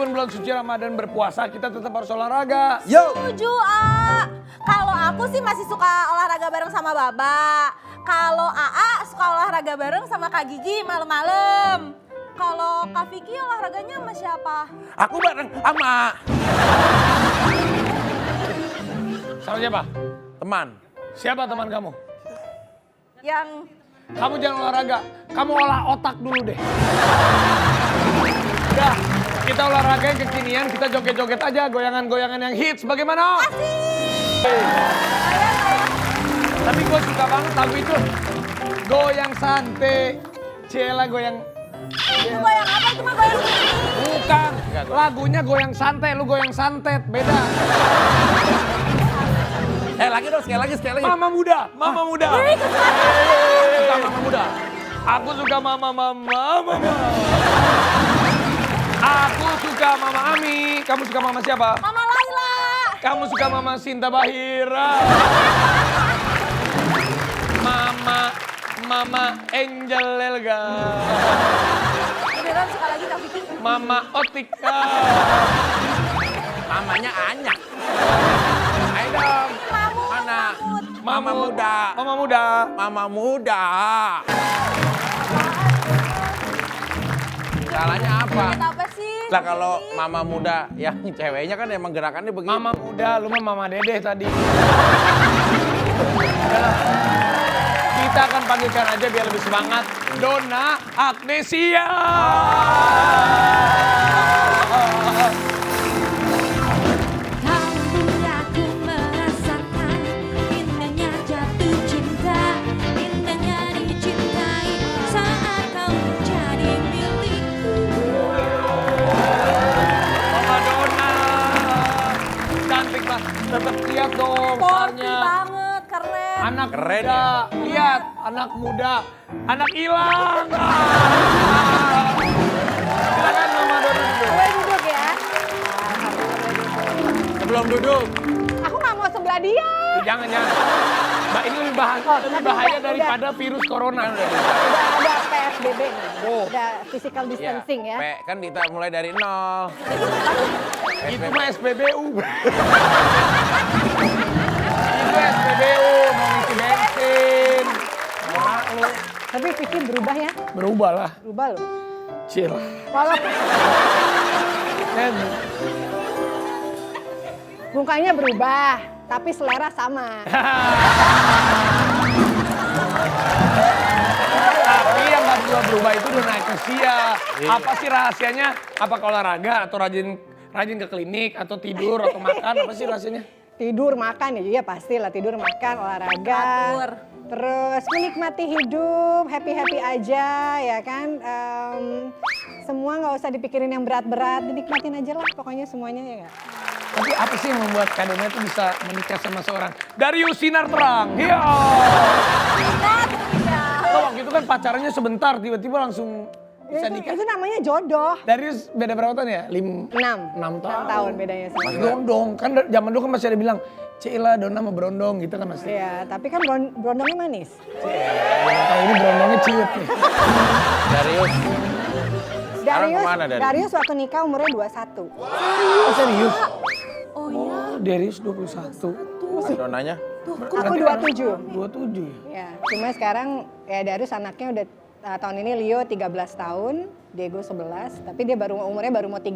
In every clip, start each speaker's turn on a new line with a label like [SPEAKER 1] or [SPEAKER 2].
[SPEAKER 1] meskipun bulan suci Ramadan berpuasa, kita tetap harus olahraga.
[SPEAKER 2] Yo.
[SPEAKER 3] Setuju, A. Kalau aku sih masih suka olahraga bareng sama Baba. Kalau AA suka olahraga bareng sama Kak Gigi malam-malam. Kalau Kak Vicky olahraganya sama siapa?
[SPEAKER 2] Aku bareng sama
[SPEAKER 1] Sama siapa?
[SPEAKER 2] teman.
[SPEAKER 1] Siapa teman kamu?
[SPEAKER 3] Yang
[SPEAKER 1] Kamu jangan olahraga, kamu olah otak dulu deh. Udah, kita olahraga yang kekinian, kita joget-joget aja, goyangan-goyangan yang hits, bagaimana? Tapi gue suka banget lagu itu. Goyang santai, Ciela goyang.
[SPEAKER 3] itu goyang apa? Cuma goyang
[SPEAKER 1] Bukan, lagunya goyang santai, lu goyang santet, beda.
[SPEAKER 2] Lagi dong, sekali lagi.
[SPEAKER 1] Mama muda, mama muda.
[SPEAKER 2] Suka mama muda.
[SPEAKER 1] Aku suka mama. Aku suka mama Ami. Kamu suka mama siapa?
[SPEAKER 3] Mama Laila.
[SPEAKER 1] Kamu suka mama Sinta Bahira. Mama Angel Elga.
[SPEAKER 3] Beneran suka lagi Kak Vicky?
[SPEAKER 1] Mama Otika.
[SPEAKER 2] Mamanya Anya. Ayo dong. Mana? Mama muda.
[SPEAKER 1] Mama muda.
[SPEAKER 2] Mama muda. Salahnya apa?
[SPEAKER 3] Kita apa sih?
[SPEAKER 2] Lah kalau mama muda yang ceweknya kan emang gerakannya begini.
[SPEAKER 1] Mama muda, lu mah mama dedeh tadi. Kita akan panggilkan aja biar lebih semangat. Donna Agnesia.
[SPEAKER 4] Aku merasakan indahnya jatuh cinta, indahnya dicintai saat kau menjadi milikku.
[SPEAKER 1] Mama Donna. Cantik banget. Tetap lihat dong
[SPEAKER 3] Sporty
[SPEAKER 1] sarnya.
[SPEAKER 3] banget, keren.
[SPEAKER 1] Anak
[SPEAKER 2] Keren
[SPEAKER 1] muda.
[SPEAKER 2] ya.
[SPEAKER 1] Lihat, anak muda. Anak hilang. Silakan Mama Donna dulu.
[SPEAKER 3] Boleh duduk ya.
[SPEAKER 2] Sebelum duduk.
[SPEAKER 3] Aku nggak mau sebelah dia.
[SPEAKER 1] Jangan. Mbak, ini lebih bahaya, lebih bahaya daripada virus corona.
[SPEAKER 5] Udah ada PSBB nih,
[SPEAKER 1] Oh.
[SPEAKER 5] udah physical distancing ya.
[SPEAKER 2] P kan kita mulai dari nol.
[SPEAKER 1] Itu mah SPBU. Itu SPBU, mau ngisi bensin. Norak lu.
[SPEAKER 5] Tapi Vicky berubah ya,
[SPEAKER 1] Berubah lah,
[SPEAKER 5] berubah loh.
[SPEAKER 1] chill.
[SPEAKER 5] Walau
[SPEAKER 1] Dan
[SPEAKER 5] mukanya berubah, tapi selera sama.
[SPEAKER 1] Tapi yang nggak berubah itu udah naik usia. Apa sih rahasianya? Apa olahraga atau rajin ke klinik atau tidur atau makan? Apa sih rahasianya?
[SPEAKER 5] Tidur, makan ya, iya pastilah tidur, makan, olahraga.
[SPEAKER 3] Atur.
[SPEAKER 5] Terus menikmati hidup, happy-happy aja ya kan. Semua nggak usah dipikirin yang berat-berat, dinikmatin aja lah pokoknya semuanya ya nggak?
[SPEAKER 1] Tapi apa sih yang membuat Kak Donna itu bisa menikah sama seorang Darius Sinar Terang? Iya. Lo waktu itu kan pacarannya sebentar, tiba-tiba langsung bisa nikah.
[SPEAKER 5] Itu namanya jodoh.
[SPEAKER 1] Darius beda berapa tahun ya? 6
[SPEAKER 5] 6
[SPEAKER 1] tahun.
[SPEAKER 5] tahun bedanya sama.
[SPEAKER 1] Mas Brondong, kan zaman dulu kan masih ada bilang, Cila Donna sama Brondong gitu kan masih.
[SPEAKER 5] Iya, tapi kan berondongnya manis.
[SPEAKER 1] Tahu ini Brondongnya ciut nih.
[SPEAKER 2] Darius. Sekarang
[SPEAKER 5] Darius,
[SPEAKER 2] kemana, Darius?
[SPEAKER 5] Darius waktu nikah umurnya 21.
[SPEAKER 1] Oh serius?
[SPEAKER 3] Oh iya.
[SPEAKER 1] Oh Darius 21.
[SPEAKER 2] Donanya?
[SPEAKER 5] Aku 27.
[SPEAKER 1] 27 ya?
[SPEAKER 5] Ya, cuma sekarang ya Darius anaknya udah tahun ini Leo 13 tahun, Diego 11, tapi dia umurnya baru mau 35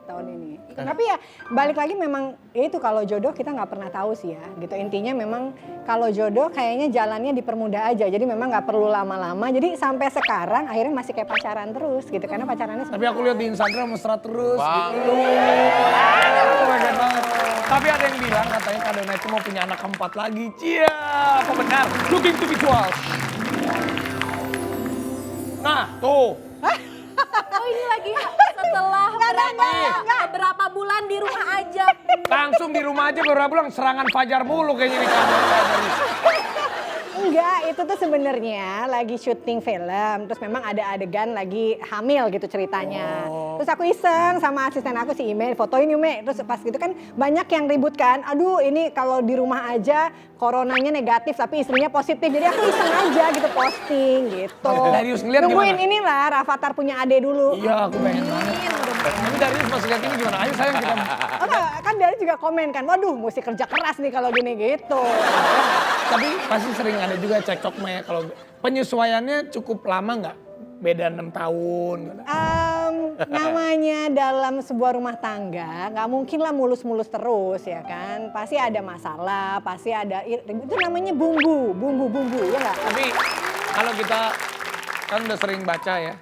[SPEAKER 5] tahun ini. Tapi ya balik lagi memang ya itu kalau jodoh kita nggak pernah tahu sih ya gitu. Intinya memang kalau jodoh kayaknya jalannya dipermudah aja. Jadi memang nggak perlu lama-lama. Jadi sampai sekarang akhirnya masih kayak pacaran terus gitu karena pacarannya
[SPEAKER 1] Tapi aku lihat di Instagram mesra terus
[SPEAKER 2] Bang.
[SPEAKER 1] gitu. Keren banget. Tapi ada yang bilang katanya Kak Donna itu mau punya anak keempat lagi. Cia, apa benar? Looking to visual. Nah, tuh.
[SPEAKER 3] Oh ini lagi setelah berapa bulan di rumah aja.
[SPEAKER 1] Langsung di rumah aja beberapa bulan serangan fajar mulu kayaknya nih.
[SPEAKER 5] Enggak, itu tuh sebenarnya lagi syuting film. Terus memang ada adegan lagi hamil gitu ceritanya. Terus aku iseng sama asisten aku si Ime, fotoin Ime. Terus pas gitu kan banyak yang ribut kan. Aduh ini kalau di rumah aja coronanya negatif tapi istrinya positif. Jadi aku iseng aja gitu posting gitu.
[SPEAKER 1] Darius ngeliat
[SPEAKER 5] Nungguin
[SPEAKER 1] gimana?
[SPEAKER 5] inilah Rafathar punya ade dulu.
[SPEAKER 1] Iya, aku pengen banget.
[SPEAKER 3] Mudah-mudahan
[SPEAKER 1] Tapi Darius pas lihat ini gimana? Ayo sayang kita.
[SPEAKER 5] Enggak, kan dari juga komen kan, waduh mesti kerja keras nih kalau gini gitu.
[SPEAKER 1] Tapi pasti sering ada juga cekcok ya kalau penyesuaiannya cukup lama nggak? Beda 6 tahun.
[SPEAKER 5] Namanya dalam sebuah rumah tangga nggak mungkin lah mulus-mulus terus ya kan. Pasti ada masalah, pasti ada itu namanya bumbu ya nggak?
[SPEAKER 1] Tapi kalau kita kan udah sering baca ya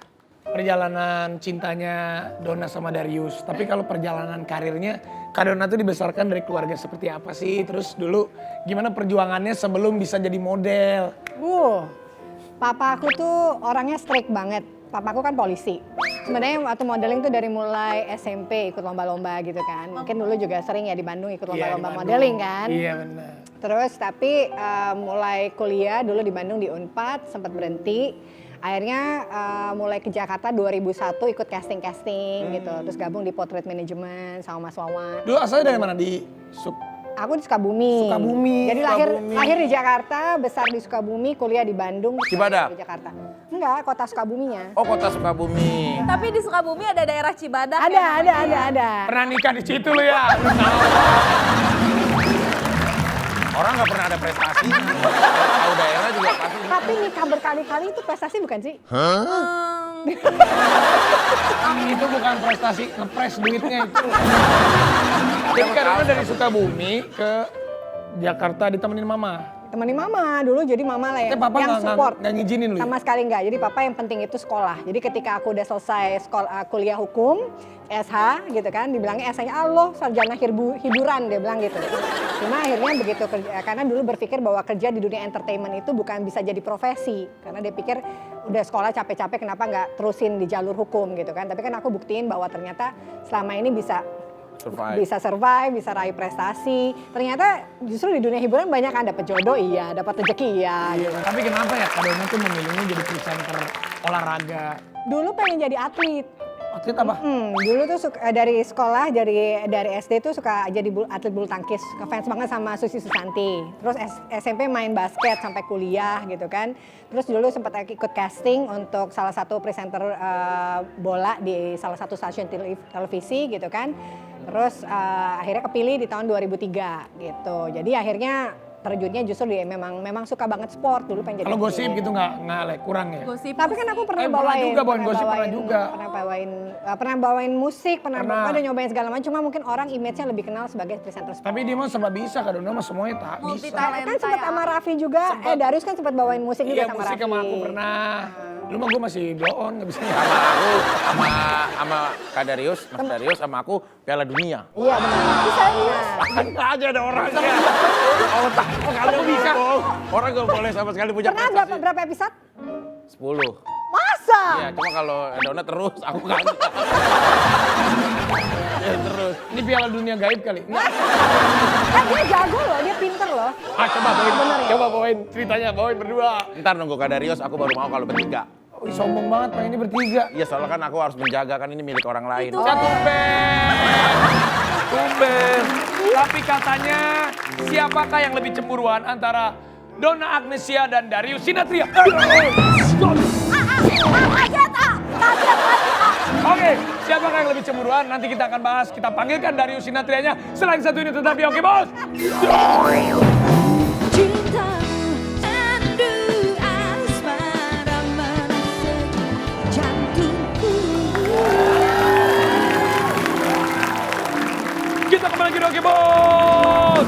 [SPEAKER 1] perjalanan cintanya Donna sama Darius. Tapi kalau perjalanan karirnya, Kak Donna tuh dibesarkan dari keluarga seperti apa sih? Terus dulu gimana perjuangannya sebelum bisa jadi model?
[SPEAKER 5] Papa aku tuh orangnya strict banget. Papa aku kan polisi. Sebenarnya waktu modeling tuh dari mulai SMP ikut lomba-lomba gitu kan. Mungkin dulu juga sering ya di Bandung ikut lomba-lomba modeling kan.
[SPEAKER 1] Iya benar.
[SPEAKER 5] Terus tapi mulai kuliah dulu di Bandung di Unpad sempat berhenti. Akhirnya mulai ke Jakarta 2001 ikut casting-casting gitu. Terus gabung di Portrait Management sama Mas Wawan.
[SPEAKER 1] Dulu asalnya dari mana?
[SPEAKER 5] Aku di Sukabumi. Jadi
[SPEAKER 1] Sukabumi.
[SPEAKER 5] lahir di Jakarta, besar di Sukabumi, kuliah di Bandung,
[SPEAKER 2] Cibadak?
[SPEAKER 5] di Jakarta. Enggak, kota Sukabuminya.
[SPEAKER 2] Oh, kota Sukabumi.
[SPEAKER 3] Tapi di Sukabumi ada daerah Cibadak.
[SPEAKER 5] Ada.
[SPEAKER 1] Pernah nikah di situ lu ya?
[SPEAKER 2] Orang nggak pernah ada prestasi. Tahu daerah juga pasti.
[SPEAKER 5] Tapi nikah berkali-kali itu prestasi bukan sih?
[SPEAKER 1] Itu bukan prestasi, ngepres duitnya itu. Jadi karena dari Sukabumi ke Jakarta ditemenin mama.
[SPEAKER 5] Temenin mama dulu, jadi mama lah
[SPEAKER 1] Tapi papa
[SPEAKER 5] yang support.
[SPEAKER 1] nggak ngizinin lu ya?
[SPEAKER 5] Sama sekali enggak. Jadi papa yang penting itu sekolah. Jadi ketika aku udah selesai kuliah hukum, SH gitu kan, dibilangnya SH-nya Allah sarjana hiburan dia bilang gitu. Cuma akhirnya begitu kerja, karena dulu berpikir bahwa kerja di dunia entertainment itu bukan bisa jadi profesi. Karena dia pikir udah sekolah capek-capek kenapa nggak terusin di jalur hukum gitu kan. Tapi kan aku buktiin bahwa ternyata selama ini bisa survive, bisa raih prestasi. Ternyata justru di dunia hiburan banyak kan dapat jodoh iya, dapat rezeki iya. Gitu.
[SPEAKER 1] Tapi kenapa ya Kak Donna tuh memilihnya jadi presenter olahraga?
[SPEAKER 5] Dulu pengen jadi atlet.
[SPEAKER 1] Atlet apa?
[SPEAKER 5] Dulu tuh dari sekolah, dari SD tuh suka jadi atlet bulu tangkis. Ngefans banget sama Susi Susanti. Terus SMP main basket sampai kuliah gitu kan. Terus dulu sempat ikut casting untuk salah satu presenter bola di salah satu stasiun televisi gitu kan. Terus akhirnya kepilih di tahun 2003 gitu. Jadi akhirnya terjunnya justru dia memang suka banget sport dulu pengen jadi.
[SPEAKER 1] Kalau gosip gitu nggak kurang ya?
[SPEAKER 3] Gosip.
[SPEAKER 5] Tapi kan aku pernah
[SPEAKER 1] pernah
[SPEAKER 5] bawain.
[SPEAKER 1] juga bawain gosip, pernah juga.
[SPEAKER 5] Pernah bawain musik, pernah
[SPEAKER 1] Pernah.
[SPEAKER 5] ada nyobain segala macam. Cuma mungkin orang image-nya lebih kenal sebagai presenter sport.
[SPEAKER 1] Tapi dia mah serba bisa Kak Donna mah semuanya tak bisa.
[SPEAKER 3] Multi-talenta.
[SPEAKER 5] Kan sempat sama Raffi juga. Darius kan sempat bawain musik juga
[SPEAKER 1] Iya
[SPEAKER 5] sama
[SPEAKER 1] musik
[SPEAKER 5] Raffi.
[SPEAKER 1] sama aku pernah. Dulu mah gue masih blow on nggak bisa.
[SPEAKER 2] Sama aku, sama Kak Darius, Mas Darius, sama aku Piala Dunia.
[SPEAKER 5] Iya benar. Bisa serius.
[SPEAKER 2] Kan aja ada orangnya. Oh, tak. Kalau bisa. Orang gak boleh sama sekali punya
[SPEAKER 5] Pernah
[SPEAKER 2] prestasi.
[SPEAKER 5] berapa episode?
[SPEAKER 2] 10.
[SPEAKER 5] Masa?
[SPEAKER 2] Iya, cuma kalau Donna terus, aku kan. Ya, terus.
[SPEAKER 1] Ini Piala Dunia gaib kali. Nggak.
[SPEAKER 5] Dia jago loh, dia pinter loh.
[SPEAKER 1] Coba bawain.
[SPEAKER 5] Bener ya?
[SPEAKER 1] Coba bawain ceritanya, bawain berdua.
[SPEAKER 2] Ntar nunggu Kak Darius, aku baru mau kalau bertiga.
[SPEAKER 1] Oh, sombong banget pengen ini bertiga.
[SPEAKER 2] Iya, soalnya kan aku harus menjaga, kan ini milik orang lain.
[SPEAKER 1] Tumben. Tapi katanya siapakah yang lebih cemburuan antara Donna Agnesia dan Darius Sinathrya? Oke, siapakah yang lebih cemburuan? Nanti kita akan bahas. Kita panggilkan Darius Sinathrya-nya. Selain satu ini tetap di Oke Bos.
[SPEAKER 4] Cintamu sendu asmara merasuk jantungku.
[SPEAKER 1] Kita kembali lagi di Oke Bos.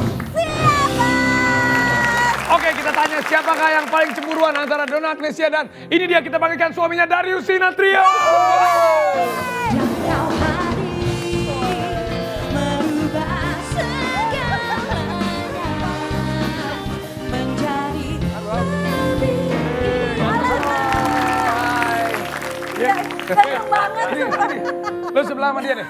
[SPEAKER 1] Oke, kita tanya siapakah yang paling cemburuan antara Donna Agnesia dan ini dia kita panggilkan suaminya Darius Sinathrya.
[SPEAKER 4] Jangkau hari merubah segalanya menjadi lebih
[SPEAKER 3] Seneng banget.
[SPEAKER 1] Lu sebelah sama dia deh.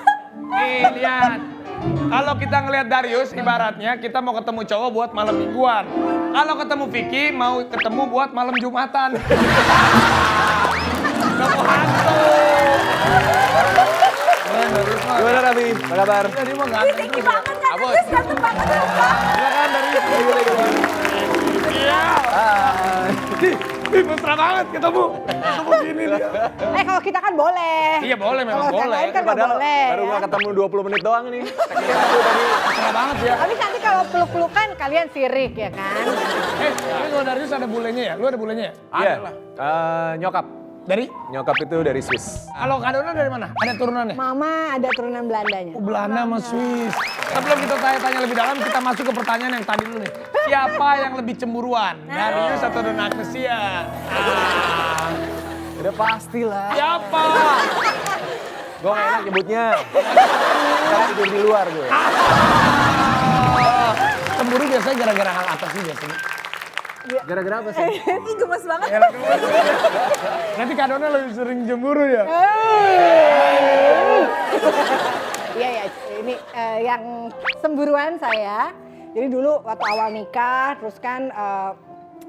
[SPEAKER 1] Nih, lihat. Kalau kita ngelihat Darius, ibaratnya kita mau ketemu cowok buat malam mingguan. Kalau ketemu Vicky, mau ketemu buat malam Jumatan. Kamu hantu.
[SPEAKER 2] Gimana Rabi? Apa kabar?
[SPEAKER 1] Tadi mau ganteng
[SPEAKER 3] Tinggi
[SPEAKER 1] terus ya.
[SPEAKER 3] banget kan,
[SPEAKER 2] Abos.
[SPEAKER 3] Darius ganteng banget ya, Pak.
[SPEAKER 1] Silakan Darius. Iya. Ih, mesra banget ketemu gini dia.
[SPEAKER 5] Kalau kita kan boleh.
[SPEAKER 1] Iya boleh, memang
[SPEAKER 5] Kalau yang
[SPEAKER 1] boleh.
[SPEAKER 5] lain kan nggak
[SPEAKER 2] Padahal
[SPEAKER 5] boleh.
[SPEAKER 2] baru
[SPEAKER 5] Ya.
[SPEAKER 2] nggak ketemu 20 menit doang nih.
[SPEAKER 1] Mesra banget ya.
[SPEAKER 5] Tapi nanti kalau peluk-pelukan kalian sirik ya kan?
[SPEAKER 1] Tapi kalau Darius ada bulenya ya? Lu ada bulenya ya?
[SPEAKER 2] Iya. Nyokap.
[SPEAKER 1] Dari?
[SPEAKER 2] Nyokap itu dari Swiss.
[SPEAKER 1] Kalau Kak Dona dari mana? Ada turunannya?
[SPEAKER 5] Mama ada turunan Belandanya.
[SPEAKER 1] Oh, Belanda sama Swiss. Sebelum kita tanya-tanya lebih dalam, kita masuk ke pertanyaan yang tadi dulu nih. Siapa yang lebih cemburuan? Darius atau Dona Agnesia?
[SPEAKER 2] Udah pastilah.
[SPEAKER 1] Siapa?
[SPEAKER 2] Gue gak enak nyebutnya. Karena tidur di luar gue.
[SPEAKER 1] Cemburu biasanya gara-gara hal apa sih biasanya?
[SPEAKER 2] Gara-gara apa sih?
[SPEAKER 3] Ih gemes banget.
[SPEAKER 1] Nanti Kak Dona lebih sering cemburu ya?
[SPEAKER 5] Iya ya, ini yang semburuan saya. Jadi dulu waktu awal nikah, terus kan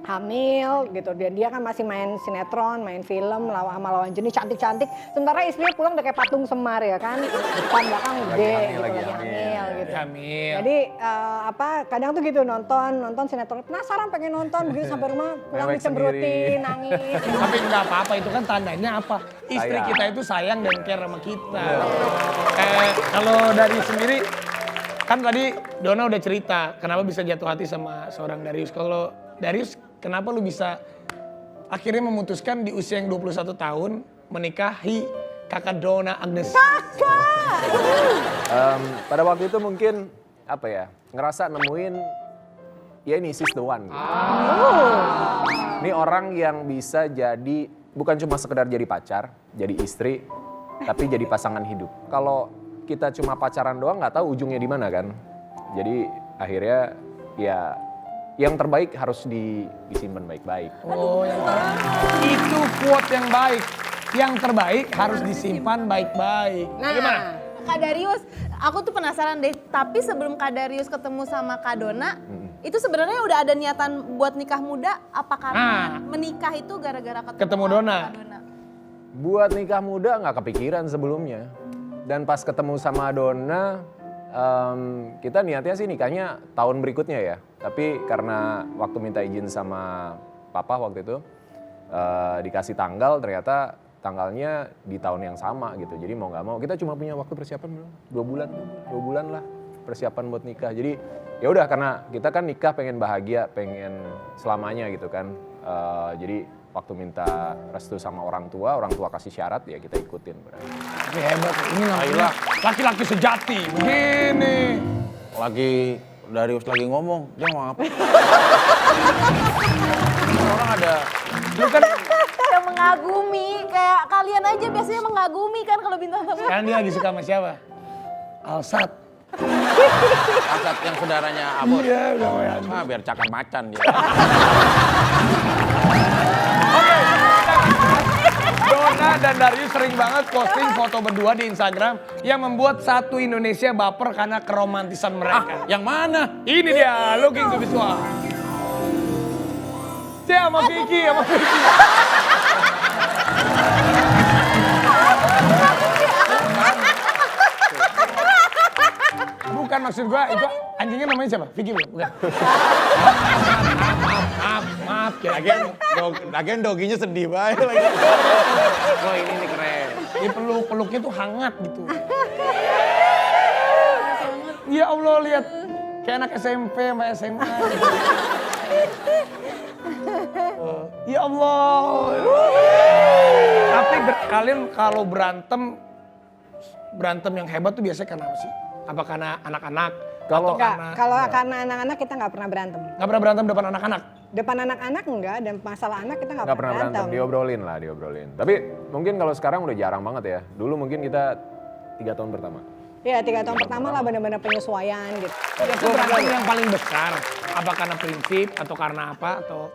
[SPEAKER 5] hamil gitu. Dan dia kan masih main sinetron, main film, sama lawan jenis cantik-cantik. Sementara istrinya pulang udah kayak patung Semar ya kan. Depan belakang gede gitu, lagi hamil gitu.
[SPEAKER 1] Hamil.
[SPEAKER 5] Jadi kadang tuh gitu nonton sinetron. Penasaran pengen nonton, begitu sampai rumah pulang
[SPEAKER 2] Mewek
[SPEAKER 5] dicemberutin,
[SPEAKER 2] sendiri.
[SPEAKER 5] nangis.
[SPEAKER 1] Tapi nggak apa-apa, itu kan tandanya apa? Istri
[SPEAKER 2] Sayang.
[SPEAKER 1] kita itu sayang dan care sama kita. Kalau dari sendiri, kan tadi Dona udah cerita kenapa bisa jatuh hati sama seorang Darius. Kalau Darius, kenapa lu bisa akhirnya memutuskan di usia yang 21 tahun menikahi kakak Dona Agnes?
[SPEAKER 2] Pada waktu itu mungkin apa ya, ngerasa nemuin ya ini she's the one. Gitu. Ini orang yang bisa jadi bukan cuma sekedar jadi pacar, jadi istri, tapi jadi pasangan hidup. Kalau kita cuma pacaran doang nggak tahu ujungnya di mana kan. Jadi akhirnya ya yang terbaik harus disimpan baik-baik.
[SPEAKER 1] Oh, yang terbaik. Itu quote yang baik. Yang terbaik harus disimpan baik-baik. Gimana?
[SPEAKER 3] Kak Darius, aku tuh penasaran deh. Tapi sebelum Kak Darius ketemu sama Kak Dona, itu sebenarnya udah ada niatan buat nikah muda? Apa karena menikah itu gara-gara
[SPEAKER 1] Ketemu Dona.
[SPEAKER 3] Kak Dona?
[SPEAKER 2] Buat nikah muda nggak kepikiran sebelumnya. Dan pas ketemu sama Dona, kita niatnya sih nikahnya tahun berikutnya ya. Tapi karena waktu minta izin sama papa waktu itu, dikasih tanggal, ternyata tanggalnya di tahun yang sama gitu. Jadi mau nggak mau, kita cuma punya waktu persiapan 2 bulan lah persiapan buat nikah. Jadi ya udah karena kita kan nikah pengen bahagia, pengen selamanya gitu kan. Jadi waktu minta restu sama orang tua kasih syarat ya kita ikutin.
[SPEAKER 1] Ini hebat, ini namanya laki-laki sejati. Begini.
[SPEAKER 6] Lagi Darius lagi ngomong, dia mau apa? Orang ada
[SPEAKER 1] Lu kan
[SPEAKER 3] Yang mengagumi, kayak kalian aja biasanya mengagumi kan kalau bintang tamu.
[SPEAKER 1] sekarang dia lagi suka sama siapa? Alsat.
[SPEAKER 6] asat yang saudaranya Abon.
[SPEAKER 1] Iya, udah
[SPEAKER 6] Biar cakar macan dia.
[SPEAKER 1] Dona dan Darius sering banget posting foto berdua di Instagram yang membuat satu Indonesia baper karena keromantisan mereka.
[SPEAKER 6] Yang mana?
[SPEAKER 1] Ini dia, looking to visual. Cia sama Vicky, Bukan maksud gua, itu anjingnya namanya siapa? Vicky bukan? Bukan. Maaf.
[SPEAKER 6] Lagian doginya sedih banget lagi.
[SPEAKER 2] Oh ini nih keren.
[SPEAKER 1] Dia peluknya tuh hangat gitu. Ya Allah, lihat kayak anak SMP sama SMA. Gitu. Ya Allah. Tapi kalian kalau berantem yang hebat tuh biasanya karena apa sih? Apa karena anak-anak?
[SPEAKER 2] Kalau
[SPEAKER 5] Karena anak-anak kita nggak pernah berantem.
[SPEAKER 1] Nggak pernah berantem depan anak-anak?
[SPEAKER 5] Depan anak-anak enggak, dan masalah anak kita nggak
[SPEAKER 2] nggak
[SPEAKER 5] pernah berantem.
[SPEAKER 2] diobrolin. Tapi mungkin kalau sekarang udah jarang banget ya. Dulu mungkin kita 3 tahun pertama.
[SPEAKER 5] Ya 3 tahun pertama lah benar-benar penyesuaian gitu.
[SPEAKER 1] Itu berantem yang paling besar. Apa karena prinsip atau karena apa atau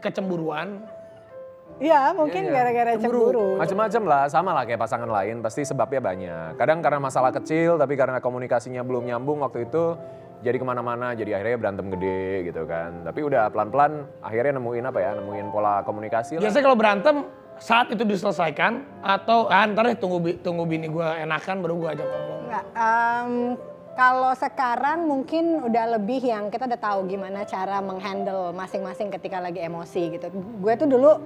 [SPEAKER 1] kecemburuan?
[SPEAKER 5] Iya mungkin gara-gara cemburu.
[SPEAKER 2] Macem-macem lah, sama lah kayak pasangan lain, pasti sebabnya banyak. Kadang karena masalah kecil, tapi karena komunikasinya belum nyambung waktu itu, jadi kemana-mana, jadi akhirnya berantem gede gitu kan. Tapi udah pelan-pelan akhirnya nemuin pola komunikasi lah.
[SPEAKER 1] Biasanya kalau berantem saat itu diselesaikan atau ntar deh tunggu bini gue enakan baru gue ajak ngomong.
[SPEAKER 5] Enggak, Kalau sekarang mungkin udah lebih yang kita udah tahu gimana cara menghandle masing-masing ketika lagi emosi gitu. Gue tuh dulu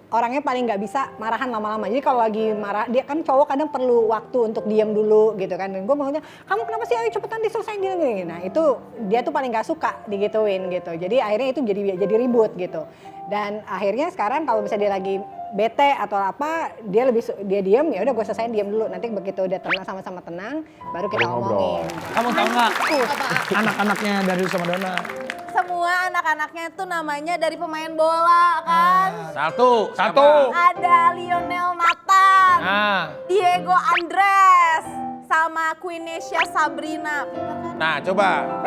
[SPEAKER 5] orangnya paling nggak bisa marahan lama-lama. Jadi kalau lagi marah, dia kan cowok kadang perlu waktu untuk diam dulu gitu kan. Dan gue maunya, kamu kenapa sih? Ayo cepetan diselesain gini. Nah itu dia tuh paling nggak suka digituin gitu. Jadi akhirnya itu jadi ribut gitu. Dan akhirnya sekarang kalau misalnya dia lagi bete atau apa, dia diam, ya udah gue selesain diam dulu. Nanti begitu udah tenang, sama-sama tenang, baru kita
[SPEAKER 2] ngobrol.
[SPEAKER 5] ngomongin.
[SPEAKER 1] Kamu tahu nggak anak-anaknya Darius sama Donna?
[SPEAKER 3] Semua anak-anaknya itu namanya dari pemain bola kan.
[SPEAKER 6] Satu.
[SPEAKER 3] Ada Lionel Nathan,
[SPEAKER 1] Nah,
[SPEAKER 3] Diego Andres, sama Queenesha Sabrina.
[SPEAKER 6] Nah coba,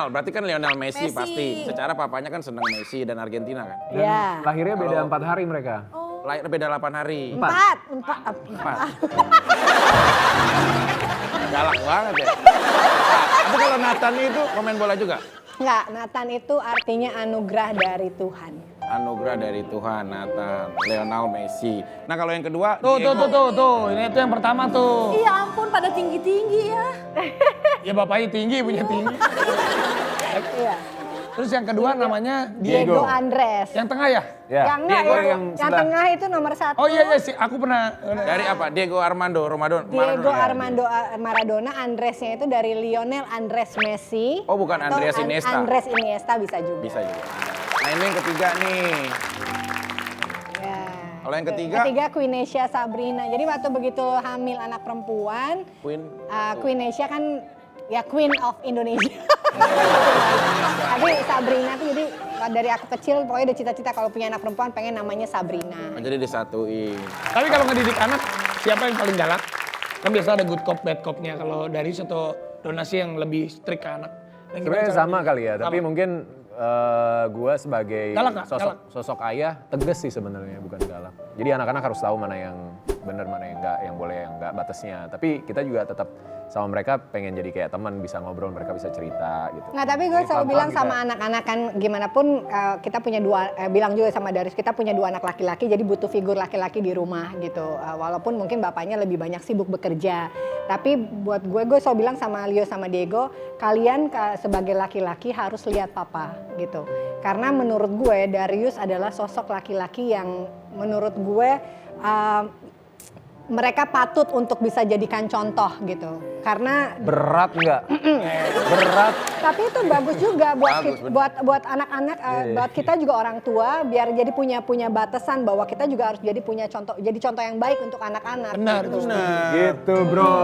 [SPEAKER 6] berarti kan Lionel Messi,
[SPEAKER 3] Messi.
[SPEAKER 6] pasti. Secara papanya kan senang Messi dan Argentina kan.
[SPEAKER 2] Dan
[SPEAKER 5] Iya.
[SPEAKER 2] lahirnya beda 4 hari mereka.
[SPEAKER 6] Lahir beda 8 hari.
[SPEAKER 5] 4.
[SPEAKER 6] Galak banget ya. Tapi kalau Nathan itu pemain bola juga?
[SPEAKER 5] Enggak, Nathan itu artinya anugerah dari Tuhan.
[SPEAKER 6] Anugerah dari Tuhan, Nathan, Lionel Messi. Nah kalau yang kedua,
[SPEAKER 1] tuh.
[SPEAKER 6] Diego.
[SPEAKER 1] Ini tuh yang pertama tuh.
[SPEAKER 3] Iya ampun pada tinggi-tinggi ya.
[SPEAKER 1] Ya bapaknya tinggi, punya tinggi.
[SPEAKER 5] Iya.
[SPEAKER 1] Terus yang kedua namanya
[SPEAKER 5] Diego Andres.
[SPEAKER 1] Yang tengah ya?
[SPEAKER 2] Ya,
[SPEAKER 5] Yang enggak,
[SPEAKER 2] Diego
[SPEAKER 5] yang
[SPEAKER 2] sebelah.
[SPEAKER 5] tengah itu nomor 1.
[SPEAKER 1] Oh iya sih, aku pernah.
[SPEAKER 6] Dari apa? Diego Armando
[SPEAKER 5] Diego
[SPEAKER 6] Maradona.
[SPEAKER 5] Armando Maradona, Andresnya itu dari Lionel Andres Messi.
[SPEAKER 6] Oh, bukan
[SPEAKER 5] Atau
[SPEAKER 6] Andreas Iniesta.
[SPEAKER 5] Andres Iniesta bisa juga.
[SPEAKER 6] Bisa juga. Nah ini yang ketiga nih.
[SPEAKER 5] Ya.
[SPEAKER 6] Kalau yang ketiga?
[SPEAKER 5] Ketiga Queenesha Sabrina. Jadi waktu begitu hamil anak perempuan, Queenesha kan ya Queen of Indonesia. Tapi Sabrina tuh jadi dari aku kecil pokoknya udah cita-cita kalau punya anak perempuan pengen namanya Sabrina.
[SPEAKER 6] Jadi disatuin.
[SPEAKER 1] Tapi kalau ngedidik anak, siapa yang paling galak? Kan biasa ada good cop, bad copnya. Kalau Darius atau Donasi yang lebih strict ke anak. Yang gimana
[SPEAKER 2] Sebenarnya
[SPEAKER 1] cara
[SPEAKER 2] sama
[SPEAKER 1] ngedidik?
[SPEAKER 2] kali ya, tapi
[SPEAKER 1] Sama.
[SPEAKER 2] mungkin gue sebagai
[SPEAKER 1] Galak nggak? Galak.
[SPEAKER 2] sosok ayah tegas sih sebenarnya, bukan galak. Jadi anak-anak harus tahu mana yang benar, mana yang enggak, yang boleh, yang enggak, batasnya. Tapi kita juga tetap sama mereka pengen jadi kayak teman, bisa ngobrol, mereka bisa cerita gitu.
[SPEAKER 5] Nggak, tapi gue
[SPEAKER 2] Jadi
[SPEAKER 5] selalu
[SPEAKER 2] pelan-pelan
[SPEAKER 5] bilang
[SPEAKER 2] kita-
[SPEAKER 5] sama anak-anak kan gimana pun kita punya bilang juga sama Darius, kita punya 2 anak laki-laki jadi butuh figur laki-laki di rumah gitu. Walaupun mungkin bapaknya lebih banyak sibuk bekerja. Tapi buat gue selalu bilang sama Leo sama Diego, kalian sebagai laki-laki harus lihat papa gitu. Karena menurut gue Darius adalah sosok laki-laki yang menurut gue mereka patut untuk bisa jadikan contoh gitu. Karena
[SPEAKER 2] Berat nggak? Berat.
[SPEAKER 5] tapi itu bagus juga buat
[SPEAKER 6] Bagus,
[SPEAKER 5] buat anak-anak, buat kita juga orang tua biar jadi punya batasan bahwa kita juga harus jadi punya contoh, jadi contoh yang baik untuk anak-anak.
[SPEAKER 1] Benar,
[SPEAKER 5] gitu.
[SPEAKER 1] itu.
[SPEAKER 2] Gitu bro.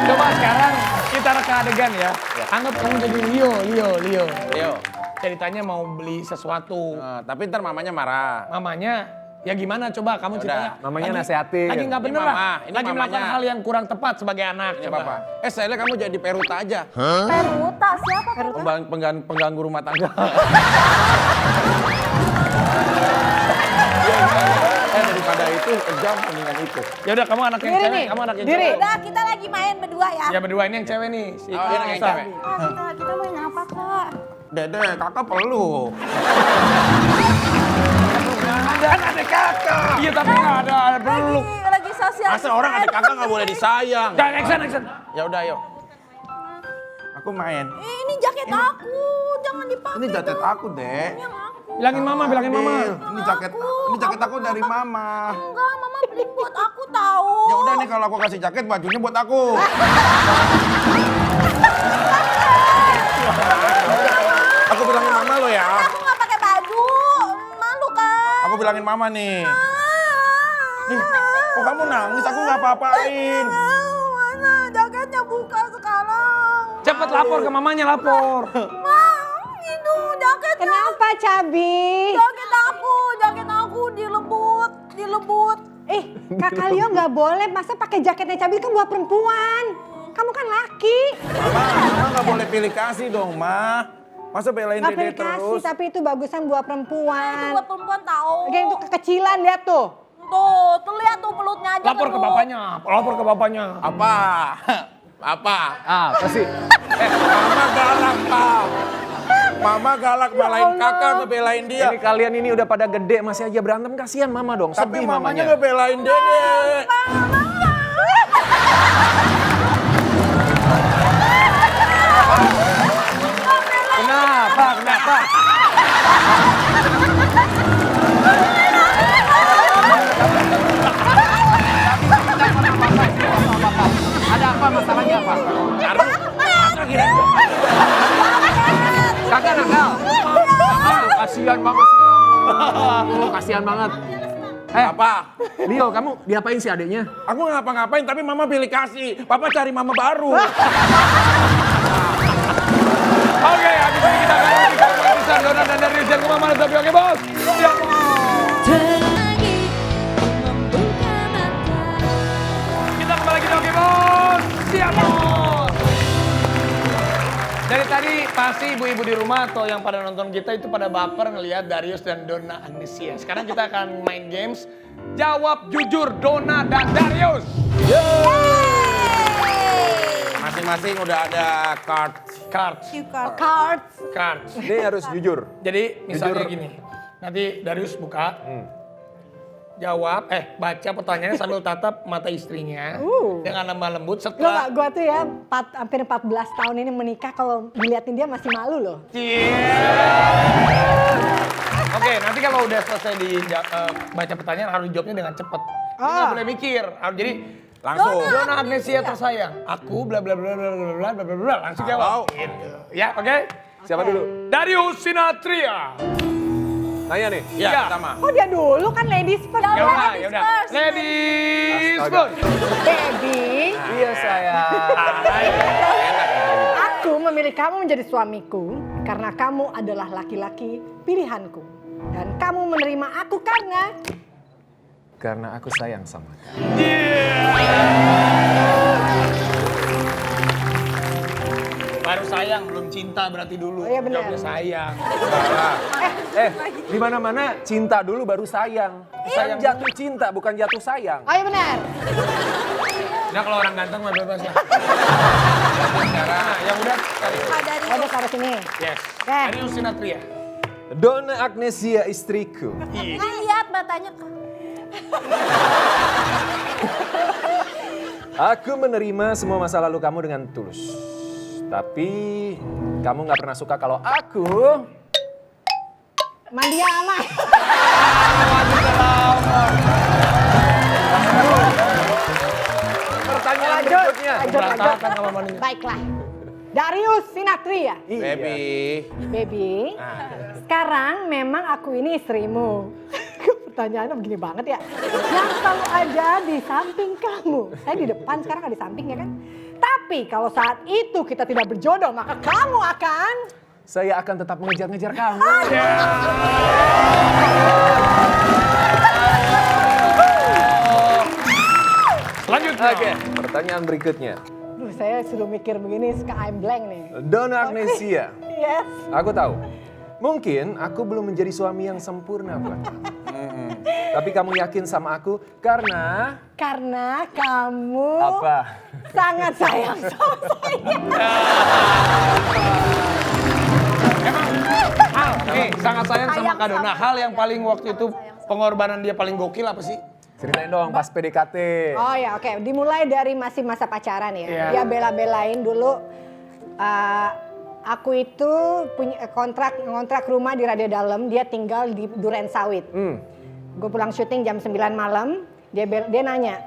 [SPEAKER 1] Coba sekarang kita reka adegan ya. Anggap kamu jadi Leo.
[SPEAKER 6] Leo.
[SPEAKER 1] Ceritanya mau beli sesuatu.
[SPEAKER 6] Nah, tapi ntar mamanya marah.
[SPEAKER 1] Mamanya, ya gimana coba kamu
[SPEAKER 6] Yaudah,
[SPEAKER 1] ceritanya.
[SPEAKER 2] mamanya
[SPEAKER 1] Lagi-
[SPEAKER 2] nasehatin.
[SPEAKER 1] Lagi nggak
[SPEAKER 6] Ini
[SPEAKER 1] bener
[SPEAKER 6] mama,
[SPEAKER 1] lah.
[SPEAKER 6] ini
[SPEAKER 1] Lagi melakukan
[SPEAKER 6] mamanya.
[SPEAKER 1] hal yang kurang tepat sebagai anak.
[SPEAKER 6] Ini
[SPEAKER 1] coba.
[SPEAKER 6] apa? Saya lihat kamu jadi peruta aja.
[SPEAKER 3] Peruta siapa?
[SPEAKER 6] Pengganggu rumah tangga. Daripada itu kejam mendingan itu.
[SPEAKER 1] Ya udah kamu anak yang
[SPEAKER 5] Diri
[SPEAKER 1] cewek,
[SPEAKER 5] nih,
[SPEAKER 1] kamu anak yang
[SPEAKER 5] diri.
[SPEAKER 1] cewek.
[SPEAKER 3] Udah kita lagi main berdua ya.
[SPEAKER 1] Ya berdua ini yang cewek nih. Si
[SPEAKER 6] Oh, yang
[SPEAKER 1] Nisa.
[SPEAKER 6] cewek.
[SPEAKER 3] Kita main apa kak?
[SPEAKER 6] Dede, kakak perlu.
[SPEAKER 1] Kan ada kakak. Iya tapi nggak ada perlu.
[SPEAKER 3] Lagi sosial.
[SPEAKER 6] Masa orang adik kakak nggak boleh disayang?
[SPEAKER 1] Jangan action.
[SPEAKER 6] Ya udah, yuk. Aku main.
[SPEAKER 3] Ini jaket aku, jangan dipakai.
[SPEAKER 6] Ini jaket
[SPEAKER 3] dong.
[SPEAKER 6] aku, Dek.
[SPEAKER 3] Yang aku.
[SPEAKER 1] Bilangin mama.
[SPEAKER 6] Ini jaket aku dari mama.
[SPEAKER 3] Enggak, mama beli buat aku tahu.
[SPEAKER 6] Ya udah nih kalau aku kasih jaket bajunya buat aku. Aku bilangin mama lo ya.
[SPEAKER 3] Aku nggak pakai baju, malu kan?
[SPEAKER 6] Aku bilangin mama nih. Nih, kok kamu nangis? Aku nggak apa-apain.
[SPEAKER 3] Mana jaketnya buka sekarang?
[SPEAKER 1] Cepet lapor ke mamanya, lapor.
[SPEAKER 3] Itu jaketnya.
[SPEAKER 5] Kenapa Cabi?
[SPEAKER 3] Jaket aku dilebut.
[SPEAKER 5] Kakak Leo nggak boleh, masa pakai jaketnya Cabi kan buat perempuan. Kamu kan laki.
[SPEAKER 6] Mama nggak boleh pilih kasih dong, Ma. Masa belain
[SPEAKER 5] Nggak
[SPEAKER 6] Dede
[SPEAKER 5] pilih kasih,
[SPEAKER 6] terus?
[SPEAKER 5] tapi itu bagusan buat
[SPEAKER 3] Itu
[SPEAKER 5] perempuan.
[SPEAKER 3] buat perempuan tahu.
[SPEAKER 5] Kayak itu kekecilan, lihat tuh.
[SPEAKER 3] Tuh, terlihat tuh pelutnya aja.
[SPEAKER 1] Lapor ke
[SPEAKER 3] pelut.
[SPEAKER 1] bapaknya.
[SPEAKER 6] Apa? Apa?
[SPEAKER 2] Apa sih?
[SPEAKER 6] Mama galak, Pak. Mama galak belain kakak ngebelain dia.
[SPEAKER 2] Ini kalian ini udah pada gede masih aja berantem, kasihan mama dong.
[SPEAKER 6] Tapi
[SPEAKER 2] Sedih
[SPEAKER 6] mamanya
[SPEAKER 2] mamanya.
[SPEAKER 6] ngebelain Dede. apa? Ada apa masalahnya apa? Masa kira kakak nakal. Kasihan banget sih kamu. Kasihan banget. Apa?
[SPEAKER 2] Leo, kamu diapain sih adiknya?
[SPEAKER 6] Aku nggak ngapa-ngapain, tapi mama pilih kasih. Papa cari mama baru.
[SPEAKER 1] Oke, habis ini kita akan memberikan barisan Donna dan Darius yang kemana tapi oke bos. Siap.
[SPEAKER 4] Lagi membuka mata.
[SPEAKER 1] Kita kembali lagi oke bos. Siap bos. Dari tadi pasti ibu-ibu di rumah atau yang pada nonton kita itu pada baper ngelihat Darius dan Donna Agnesia. Sekarang kita akan main games. Jawab jujur Donna dan Darius.
[SPEAKER 6] Masing-masing udah ada cards.
[SPEAKER 1] Cards. Cards.
[SPEAKER 2] Ini harus jujur.
[SPEAKER 1] Jadi misalnya
[SPEAKER 2] Jujur.
[SPEAKER 1] gini. Nanti Darius buka. Jawab, baca pertanyaannya sambil tatap mata istrinya. Dengan lemah lembut
[SPEAKER 5] Lo
[SPEAKER 1] setelah...
[SPEAKER 5] gak, gue tuh ya hampir 14 tahun ini menikah, kalau diliatin dia masih malu loh.
[SPEAKER 1] Oke, nanti kalau udah selesai baca pertanyaan harus dijawabnya dengan cepat. Nggak boleh mikir. Jadi
[SPEAKER 6] Langsung.
[SPEAKER 1] Donna Agnesia tersayang. Aku bla bla bla bla bla bla bla bla bla. Langsung jawab. Gitu. Ya, oke.
[SPEAKER 2] Siapa dulu?
[SPEAKER 1] Darius Sinathrya.
[SPEAKER 2] Tanya nih.
[SPEAKER 6] Ya,
[SPEAKER 1] Ya.
[SPEAKER 6] pertama.
[SPEAKER 5] Oh dia dulu kan ladies first.
[SPEAKER 1] Ya udah, ya udah. Ladies
[SPEAKER 2] Astaga.
[SPEAKER 1] first.
[SPEAKER 5] Baby,
[SPEAKER 2] Iya sayang.
[SPEAKER 5] aku memilih kamu menjadi suamiku karena kamu adalah laki-laki pilihanku. Dan kamu menerima aku
[SPEAKER 2] Karena aku sayang sama kamu.
[SPEAKER 1] Baru sayang, belum cinta berarti dulu.
[SPEAKER 5] Oh, iya benar.
[SPEAKER 1] Jawabnya sayang.
[SPEAKER 2] Di mana-mana cinta dulu baru sayang. Sayang jatuh cinta bukan jatuh sayang.
[SPEAKER 5] Oh iya benar.
[SPEAKER 1] Nah kalau orang ganteng mah bebas lah. Nah, yang udah.
[SPEAKER 5] Oh udah taruh sini.
[SPEAKER 1] Yes.
[SPEAKER 5] Oke.
[SPEAKER 1] Darius Sinathrya.
[SPEAKER 2] Donna Agnesia istriku.
[SPEAKER 3] Lihat matanya Kak.
[SPEAKER 2] Aku menerima semua masa lalu kamu dengan tulus. Tapi kamu nggak pernah suka kalau aku
[SPEAKER 5] Mandi amat.
[SPEAKER 2] pertanyaan
[SPEAKER 5] Lanjut.
[SPEAKER 2] berikutnya.
[SPEAKER 1] Berantakan kamar mandinya.
[SPEAKER 5] Baiklah. Darius Sinathrya.
[SPEAKER 6] Baby.
[SPEAKER 5] Baby, sekarang memang aku ini istrimu. Pertanyaannya begini banget ya. Yang selalu ada di samping kamu. Saya di depan, sekarang ada di samping ya kan. Tapi kalau saat itu kita tidak berjodoh, maka kamu akan...
[SPEAKER 2] Saya akan tetap mengejar-ngejar kamu.
[SPEAKER 1] Selanjutnya.
[SPEAKER 2] Oke, pertanyaan berikutnya.
[SPEAKER 5] Duh, saya sudah mikir begini, suka I'm blank nih.
[SPEAKER 2] Donna Agnesia,
[SPEAKER 5] Yes.
[SPEAKER 2] aku tahu. Mungkin aku belum menjadi suami yang sempurna buat kamu. Tapi kamu yakin sama aku karena...
[SPEAKER 5] Karena kamu
[SPEAKER 2] Apa?
[SPEAKER 5] sangat sayang sama saya.
[SPEAKER 1] Hal, nih sangat sayang sama Kak Donna. Hal yang paling waktu itu pengorbanan dia paling gokil apa sih?
[SPEAKER 2] Ceritain dong pas PDKT.
[SPEAKER 5] Oh ya oke, dimulai dari masih masa pacaran ya.
[SPEAKER 1] Iya.
[SPEAKER 5] Dia bela-belain dulu. Aku itu punya ngontrak rumah di Radio Dalem, dia tinggal di Duren Sawit. Gue pulang syuting jam 9 malam, dia nanya,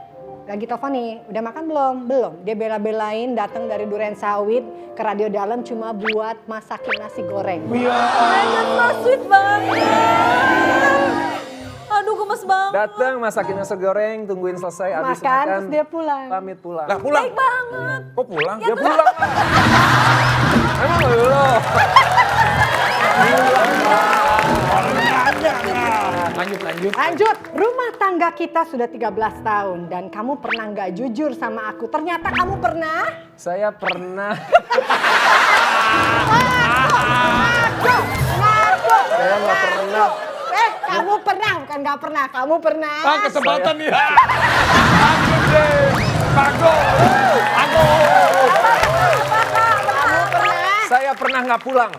[SPEAKER 5] lagi telepon nih, udah makan belum? Belum. Dia bela-belain datang dari Duren Sawit ke Radio Dalem cuma buat masakin nasi goreng.
[SPEAKER 3] So sweet banget. Aduh gemes banget.
[SPEAKER 2] Datang masakin nasi goreng, tungguin selesai, habis
[SPEAKER 5] Makan,
[SPEAKER 2] makan,
[SPEAKER 5] terus dia pulang.
[SPEAKER 2] pamit pulang.
[SPEAKER 6] Lah pulang.
[SPEAKER 3] Baik banget.
[SPEAKER 6] Kok pulang?
[SPEAKER 2] Dia pulang. Emang lo?
[SPEAKER 5] Lanjut, rumah tangga kita sudah 13 tahun dan kamu pernah nggak jujur sama aku? Ternyata kamu pernah.
[SPEAKER 2] Saya pernah.
[SPEAKER 5] Ngaku.
[SPEAKER 2] Saya nggak pernah.
[SPEAKER 5] Kamu pernah, bukan nggak pernah. Kamu pernah.
[SPEAKER 1] Ah, kesempatan nih. Bagus deh. Bagus.
[SPEAKER 5] Kamu pernah.
[SPEAKER 2] Saya pernah nggak pulang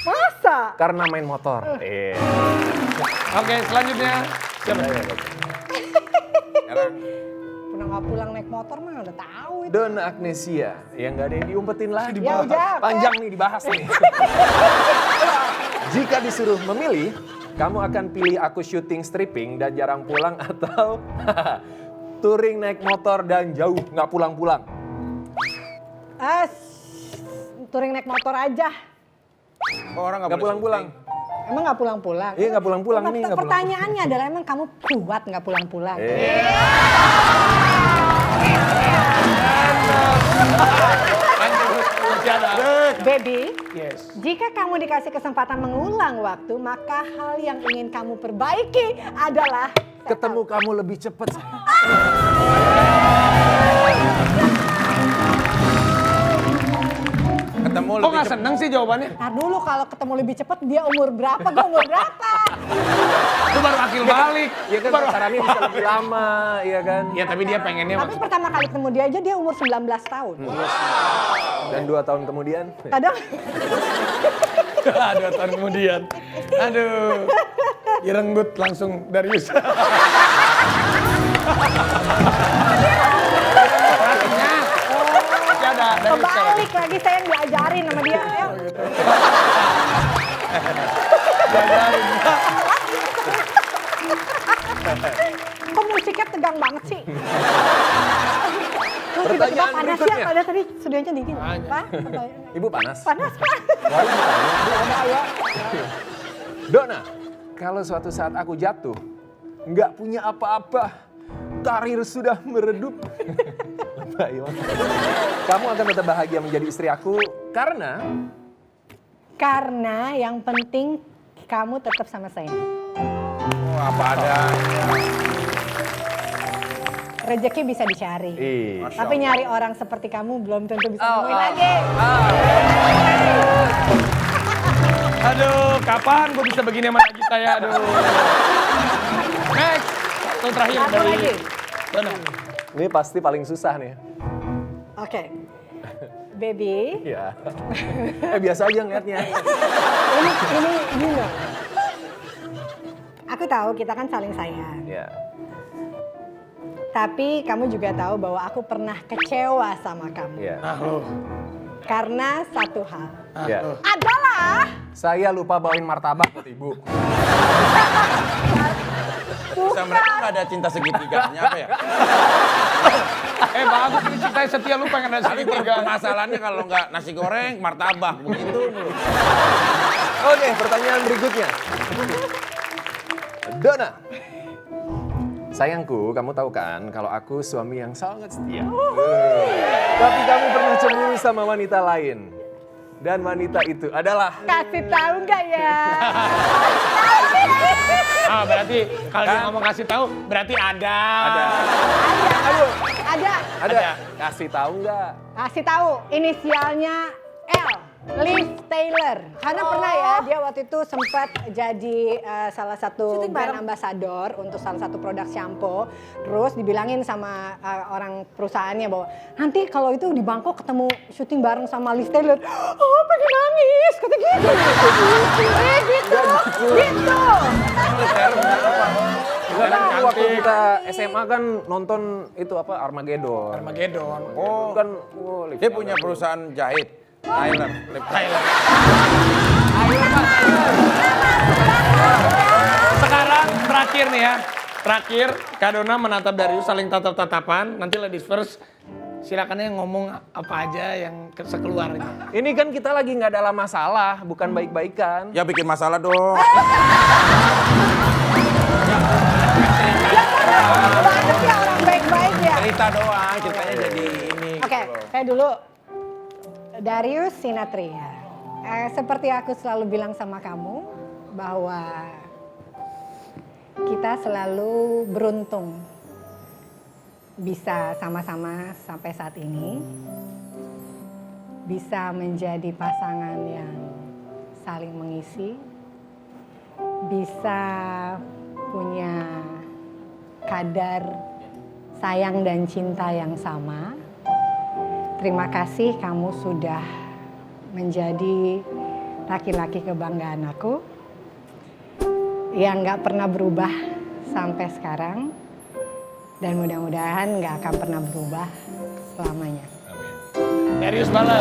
[SPEAKER 5] Masa?
[SPEAKER 2] karena main motor.
[SPEAKER 1] Oke, selanjutnya. Siapa?
[SPEAKER 6] Sekarang
[SPEAKER 5] Pernah nggak pulang naik motor mah udah tahu itu.
[SPEAKER 2] Donna Agnesia, yang nggak ada yang diumpetin lagi.
[SPEAKER 5] Ya udah.
[SPEAKER 2] Panjang nih dibahas nih. Jika disuruh memilih, kamu akan pilih aku syuting stripping dan jarang pulang atau touring naik motor dan jauh nggak pulang-pulang?
[SPEAKER 5] Touring naik motor aja.
[SPEAKER 6] Orang
[SPEAKER 2] Nggak pulang-pulang.
[SPEAKER 5] Emang nggak pulang-pulang?
[SPEAKER 2] Iya nggak pulang-pulang ini nggak pulang.
[SPEAKER 5] Pertanyaannya adalah emang kamu kuat nggak pulang-pulang? Baby,
[SPEAKER 1] Yes.
[SPEAKER 5] jika kamu dikasih kesempatan mengulang waktu, maka hal yang ingin kamu perbaiki adalah
[SPEAKER 2] Ketemu kamu lebih cepat.
[SPEAKER 6] Ketemu
[SPEAKER 1] Kok
[SPEAKER 6] lebih
[SPEAKER 1] nggak
[SPEAKER 6] cepat.
[SPEAKER 1] seneng sih jawabannya?
[SPEAKER 5] Ntar dulu kalau ketemu lebih cepat dia umur berapa, gue umur berapa?
[SPEAKER 1] Itu baru akil balik.
[SPEAKER 2] Iya kan pacarannya bisa lebih lama, iya kan?
[SPEAKER 1] Ya tapi dia pengennya
[SPEAKER 5] Tapi pertama kali ketemu dia aja dia umur 19 tahun.
[SPEAKER 2] Dan 2 tahun kemudian.
[SPEAKER 5] Kadang
[SPEAKER 1] 2 tahun kemudian. Aduh. Direnggut langsung Darius. Masih ada Darius.
[SPEAKER 5] kebalik lagi saya yang diajarin sama dia. Ya. Kok musiknya tegang banget sih? Terus tiba-tiba
[SPEAKER 2] Pertanyaan
[SPEAKER 5] panas ya,
[SPEAKER 2] berikutnya.
[SPEAKER 5] padahal tadi studionya dingin.
[SPEAKER 1] Tanya.
[SPEAKER 5] Pak,
[SPEAKER 2] Ibu panas.
[SPEAKER 5] panas Pak.
[SPEAKER 2] Donna, kalau suatu saat aku jatuh, nggak punya apa-apa, karir sudah meredup. Baik, kamu akan tetap bahagia menjadi istri aku karena
[SPEAKER 5] Karena yang penting kamu tetap sama saya.
[SPEAKER 6] Oh, apa ada.
[SPEAKER 5] Rezeki bisa dicari.
[SPEAKER 2] Ih.
[SPEAKER 5] Tapi nyari orang seperti kamu belum tentu bisa nemuin lagi.
[SPEAKER 1] Aduh, kapan gue bisa begini sama Nagita ya? Aduh. Next. Satu terakhir
[SPEAKER 5] Satu
[SPEAKER 1] dari
[SPEAKER 5] lagi.
[SPEAKER 1] Donna.
[SPEAKER 2] Ini pasti paling susah nih.
[SPEAKER 5] Oke. Baby,
[SPEAKER 2] Ya. Biasa aja ngeliatnya.
[SPEAKER 5] ini you know. Aku tahu kita kan saling sayang.
[SPEAKER 2] Ya.
[SPEAKER 5] Tapi kamu juga tahu bahwa aku pernah kecewa sama kamu.
[SPEAKER 2] Ya.
[SPEAKER 1] Nah lo.
[SPEAKER 5] Karena satu hal.
[SPEAKER 2] Ya.
[SPEAKER 5] Adalah
[SPEAKER 2] Saya lupa bawain martabak buat ibu.
[SPEAKER 6] Bisa mereka nggak ada cinta segitiganya apa ya?
[SPEAKER 1] Bagus ini ceritanya setia lu pengen ada
[SPEAKER 6] Tapi
[SPEAKER 1] segitiga.
[SPEAKER 6] permasalahannya kalau nggak nasi goreng, martabak begitu.
[SPEAKER 2] Oke, pertanyaan berikutnya. Donna. Sayangku, kamu tahu kan kalau aku suami yang sangat setia. Tapi kamu pernah cemburu sama wanita lain. Dan wanita itu adalah
[SPEAKER 5] kasih tahu nggak ya?
[SPEAKER 1] Berarti kalau dia ngomong kasih tahu berarti ada.
[SPEAKER 5] Ada.
[SPEAKER 2] Kasih tahu nggak?
[SPEAKER 5] Kasih tahu inisialnya L. Liv Taylor. Karena pernah ya dia waktu itu sempat jadi salah satu brand ambassador untuk salah satu produk shampoo. Terus dibilangin sama orang perusahaannya bahwa nanti kalau itu di Bangkok ketemu syuting bareng sama Liv Taylor. Oh pengen nangis, kata gitu. Gitu.
[SPEAKER 2] Waktu kita SMA kan nonton itu apa Armageddon.
[SPEAKER 1] Armageddon.
[SPEAKER 6] Oh,
[SPEAKER 2] Kan
[SPEAKER 6] dia punya perusahaan jahit. Tyler.
[SPEAKER 1] Sekarang terakhir nih ya. Terakhir, Kak Donna menatap Darius saling tatap-tatapan. Nanti ladies first, silakan yang ngomong apa aja yang sekeluarnya.
[SPEAKER 2] Ini kan kita lagi nggak dalam masalah, bukan baik-baikan.
[SPEAKER 6] Ya bikin masalah dong.
[SPEAKER 5] Banget ya orang baik-baik ya.
[SPEAKER 6] Cerita doang, ceritanya jadi ini.
[SPEAKER 5] Oke,
[SPEAKER 6] gitu loh.
[SPEAKER 5] saya dulu Darius Sinatria. Seperti aku selalu bilang sama kamu bahwa kita selalu beruntung bisa sama-sama sampai saat ini, bisa menjadi pasangan yang saling mengisi, bisa punya kadar sayang dan cinta yang sama. Terima kasih kamu sudah menjadi laki-laki kebanggaan aku yang gak pernah berubah sampai sekarang. Dan mudah-mudahan nggak akan pernah berubah selamanya.
[SPEAKER 1] Darius Bala.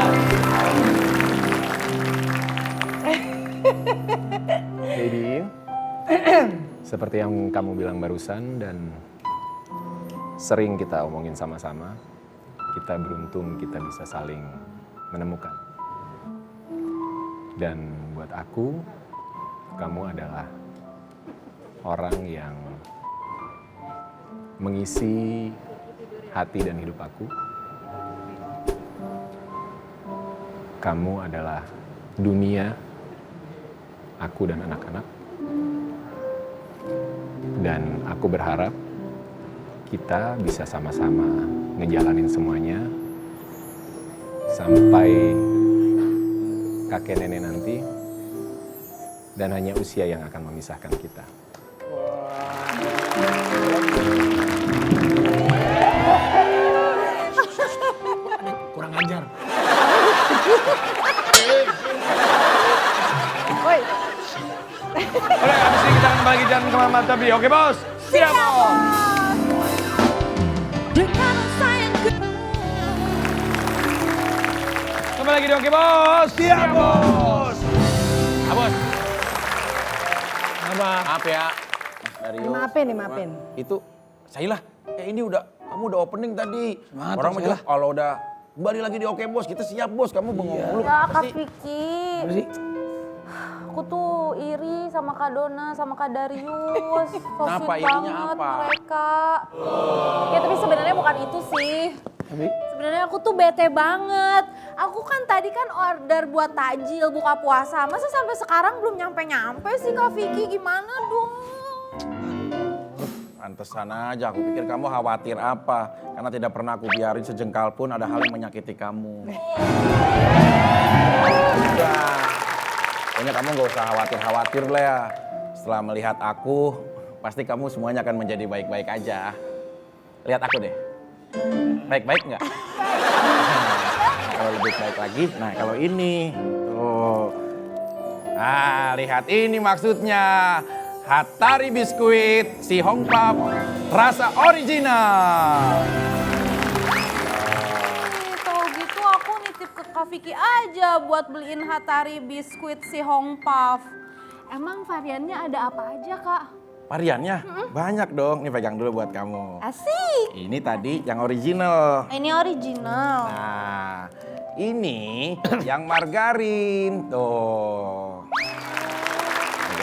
[SPEAKER 2] Baby, seperti yang kamu bilang barusan dan sering kita omongin sama-sama, kita beruntung kita bisa saling menemukan. Dan buat aku, kamu adalah orang yang mengisi hati dan hidup aku. Kamu adalah dunia aku dan anak-anak. Dan aku berharap kita bisa sama-sama ngejalanin semuanya sampai kakek nenek nanti, dan hanya usia yang akan memisahkan kita.
[SPEAKER 1] Kurang ajar.
[SPEAKER 5] Woi,
[SPEAKER 6] Oke, abis ini kita akan bagi jalan ke Mama Tabi. Oke bos? Siap bos.
[SPEAKER 4] Dengan sayangku
[SPEAKER 6] Kembali lagi di Oke bos? Siap bos. Ah bos.
[SPEAKER 1] Apa?
[SPEAKER 6] Maaf ya. Dari
[SPEAKER 5] dimaafin.
[SPEAKER 6] Itu, Sailah. Ini kamu udah opening tadi.
[SPEAKER 1] Semangat,
[SPEAKER 6] Orang
[SPEAKER 1] Sailah.
[SPEAKER 6] kalau udah kembali lagi di Oke bos, kita siap bos. Kamu bengong mulu.
[SPEAKER 3] Ya
[SPEAKER 6] Apa
[SPEAKER 3] Kak
[SPEAKER 6] sih?
[SPEAKER 3] Vicky,
[SPEAKER 1] Apa sih?
[SPEAKER 3] aku tuh iri sama Kak Dona, sama Kak Darius. So
[SPEAKER 6] Kenapa?
[SPEAKER 3] sweet
[SPEAKER 6] Irinya
[SPEAKER 3] banget
[SPEAKER 6] apa?
[SPEAKER 3] mereka. Ya tapi sebenarnya bukan itu sih.
[SPEAKER 1] Tapi
[SPEAKER 3] Sebenarnya aku tuh bete banget. Aku kan tadi kan order buat takjil buka puasa. Masa sampai sekarang belum nyampe-nyampe sih Kak Vicky, gimana dong?
[SPEAKER 6] Pantesan aja, aku pikir kamu khawatir apa. Karena tidak pernah aku biarin sejengkal pun ada hal yang menyakiti kamu. Udah. Pokoknya kamu gak usah khawatir-khawatir lah ya. Setelah melihat aku, pasti kamu semuanya akan menjadi baik-baik aja. Lihat aku deh. Baik-baik nggak? Kalau lebih baik lagi, nah kalau ini. Tuh. Nah, lihat ini maksudnya. Hatari biskuit si Hong Pap rasa original.
[SPEAKER 3] Tahu gitu aku nitip ke Kak Vicky aja buat beliin Hatari biskuit si Hong Puff. Emang variannya ada apa aja Kak?
[SPEAKER 6] Variannya banyak dong. Nih pegang dulu buat kamu.
[SPEAKER 3] Asik.
[SPEAKER 6] Ini tadi yang original.
[SPEAKER 3] Ini original.
[SPEAKER 6] Nah, ini yang margarin. Tuh.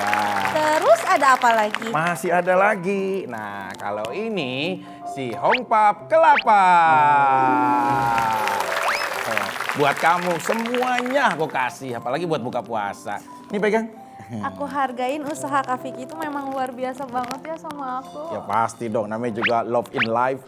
[SPEAKER 6] Ya.
[SPEAKER 3] Terus ada apa lagi?
[SPEAKER 6] Masih ada lagi. Nah, kalau ini si Hong Pap kelapa. Tuh, buat kamu semuanya aku kasih, apalagi buat buka puasa. Nih pegang.
[SPEAKER 3] Aku hargain usaha Kak Vicky itu memang luar biasa banget ya sama aku.
[SPEAKER 6] Ya pasti dong, namanya juga love in life.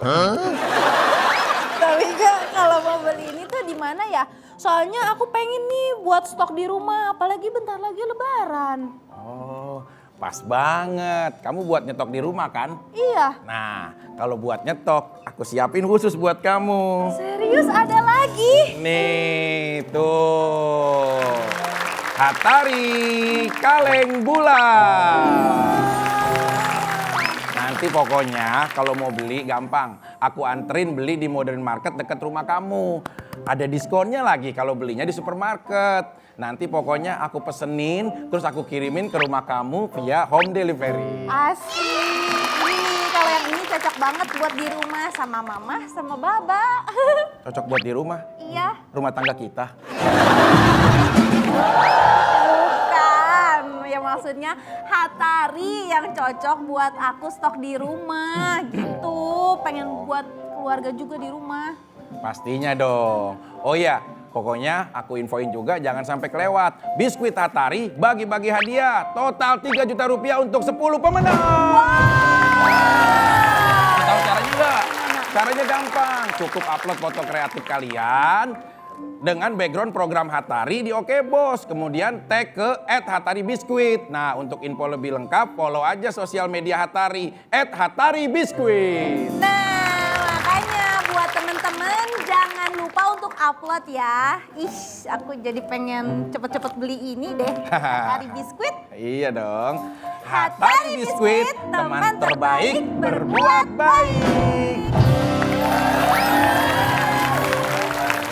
[SPEAKER 3] Tapi Kak, kalau mau beli ini tuh di mana ya? Soalnya aku pengen nih buat stok di rumah, apalagi bentar lagi lebaran.
[SPEAKER 6] Oh, pas banget. Kamu buat nyetok di rumah kan?
[SPEAKER 3] Iya.
[SPEAKER 6] Nah, kalau buat nyetok, aku siapin khusus buat kamu.
[SPEAKER 3] Serius ada lagi?
[SPEAKER 6] Nih, tuh. Hatari kaleng bulan. Nanti pokoknya kalau mau beli gampang. Aku anterin beli di Modern Market dekat rumah kamu. Ada diskonnya lagi kalau belinya di supermarket. Nanti pokoknya aku pesenin, terus aku kirimin ke rumah kamu via home delivery.
[SPEAKER 3] Asik. Ini nih, kalau yang ini cocok banget buat di rumah sama mama sama baba.
[SPEAKER 6] Cocok buat di rumah,
[SPEAKER 3] Iya.
[SPEAKER 6] rumah tangga kita.
[SPEAKER 3] Bukan, ya maksudnya Hatari yang cocok buat aku stok di rumah gitu. Pengen buat keluarga juga di rumah.
[SPEAKER 6] Pastinya dong. Oh iya, pokoknya aku infoin juga jangan sampai kelewat. Biskuit Hatari bagi-bagi hadiah. Total 3 juta rupiah untuk 10 pemenang. Tahu caranya enggak? Caranya gampang. Cukup upload foto kreatif kalian dengan background program Hatari di Oke Bos. Kemudian tag ke @hataribiskuit. Nah, untuk info lebih lengkap follow aja sosial media Hatari @hataribiskuit.
[SPEAKER 3] Nah, makanya buat temen-temen jangan lupa untuk upload ya. Ih, aku jadi pengen cepet-cepet beli ini deh. Hatari biskuit.
[SPEAKER 6] Iya dong.
[SPEAKER 3] sehat dari biskuit, teman terbaik berbuat baik.